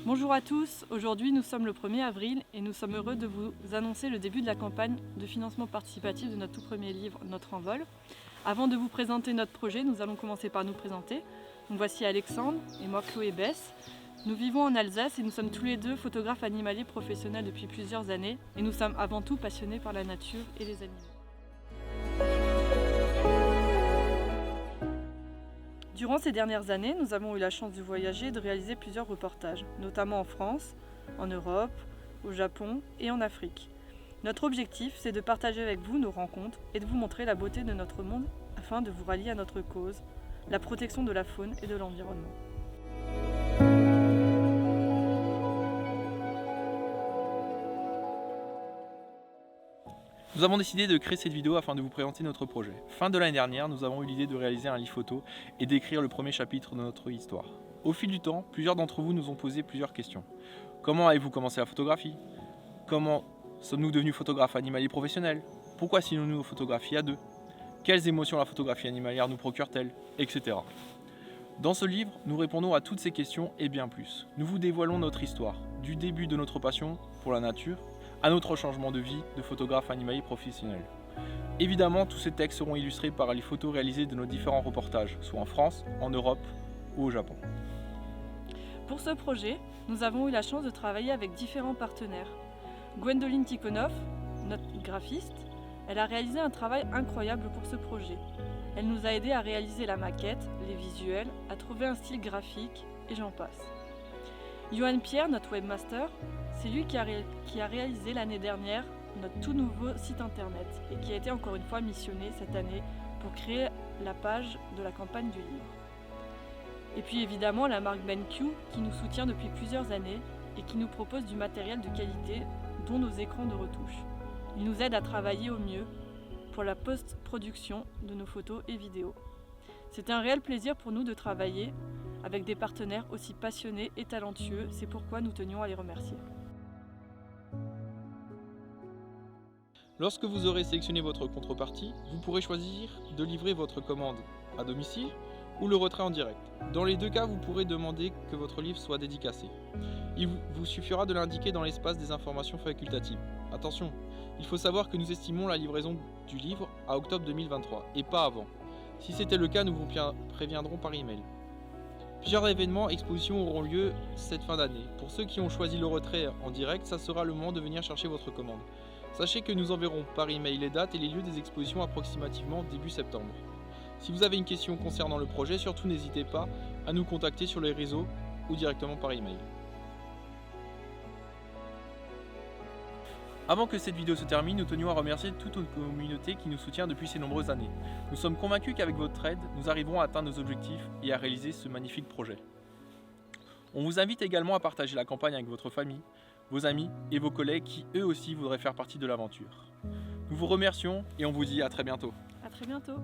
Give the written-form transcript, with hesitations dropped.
Bonjour à tous, aujourd'hui nous sommes le 1er avril et nous sommes heureux de vous annoncer le début de la campagne de financement participatif de notre tout premier livre, Notre Envol. Avant de vous présenter notre projet, nous allons commencer par nous présenter. Donc voici Alexandre et moi Chloé Bess. Nous vivons en Alsace et nous sommes tous les deux photographes animaliers professionnels depuis plusieurs années et nous sommes avant tout passionnés par la nature et les animaux. Durant ces dernières années, nous avons eu la chance de voyager et de réaliser plusieurs reportages, notamment en France, en Europe, au Japon et en Afrique. Notre objectif, c'est de partager avec vous nos rencontres et de vous montrer la beauté de notre monde afin de vous rallier à notre cause, la protection de la faune et de l'environnement. Nous avons décidé de créer cette vidéo afin de vous présenter notre projet. Fin de l'année dernière, nous avons eu l'idée de réaliser un livre photo et d'écrire le premier chapitre de notre histoire. Au fil du temps, plusieurs d'entre vous nous ont posé plusieurs questions. Comment avez-vous commencé la photographie? Comment sommes-nous devenus photographes animaliers professionnels? Pourquoi signons-nous photographie à deux? Quelles émotions la photographie animalière nous procure-t-elle? Etc. Dans ce livre, nous répondons à toutes ces questions et bien plus. Nous vous dévoilons notre histoire, du début de notre passion pour la nature à notre changement de vie de photographe animalier professionnel. Évidemment, tous ces textes seront illustrés par les photos réalisées de nos différents reportages, soit en France, en Europe ou au Japon. Pour ce projet, nous avons eu la chance de travailler avec différents partenaires. Gwendoline Tikhonov, notre graphiste, elle a réalisé un travail incroyable pour ce projet. Elle nous a aidé à réaliser la maquette, les visuels, à trouver un style graphique et j'en passe. Johan Pierre, notre webmaster, c'est lui qui a réalisé l'année dernière notre tout nouveau site internet et qui a été encore une fois missionné cette année pour créer la page de la campagne du livre. Et puis évidemment la marque BenQ qui nous soutient depuis plusieurs années et qui nous propose du matériel de qualité dont nos écrans de retouche. Il nous aide à travailler au mieux pour la post-production de nos photos et vidéos. C'est un réel plaisir pour nous de travailler avec des partenaires aussi passionnés et talentueux, c'est pourquoi nous tenions à les remercier. Lorsque vous aurez sélectionné votre contrepartie, vous pourrez choisir de livrer votre commande à domicile ou le retrait en direct. Dans les deux cas, vous pourrez demander que votre livre soit dédicacé. Il vous suffira de l'indiquer dans l'espace des informations facultatives. Attention, il faut savoir que nous estimons la livraison du livre à octobre 2023 et pas avant. Si c'était le cas, nous vous préviendrons par email. Plusieurs événements, expositions auront lieu cette fin d'année. Pour ceux qui ont choisi le retrait en direct, ça sera le moment de venir chercher votre commande. Sachez que nous enverrons par email les dates et les lieux des expositions approximativement début septembre. Si vous avez une question concernant le projet, surtout n'hésitez pas à nous contacter sur les réseaux ou directement par email. Avant que cette vidéo se termine, nous tenions à remercier toute notre communauté qui nous soutient depuis ces nombreuses années. Nous sommes convaincus qu'avec votre aide, nous arriverons à atteindre nos objectifs et à réaliser ce magnifique projet. On vous invite également à partager la campagne avec votre famille, vos amis et vos collègues qui eux aussi voudraient faire partie de l'aventure. Nous vous remercions et on vous dit à très bientôt. À très bientôt.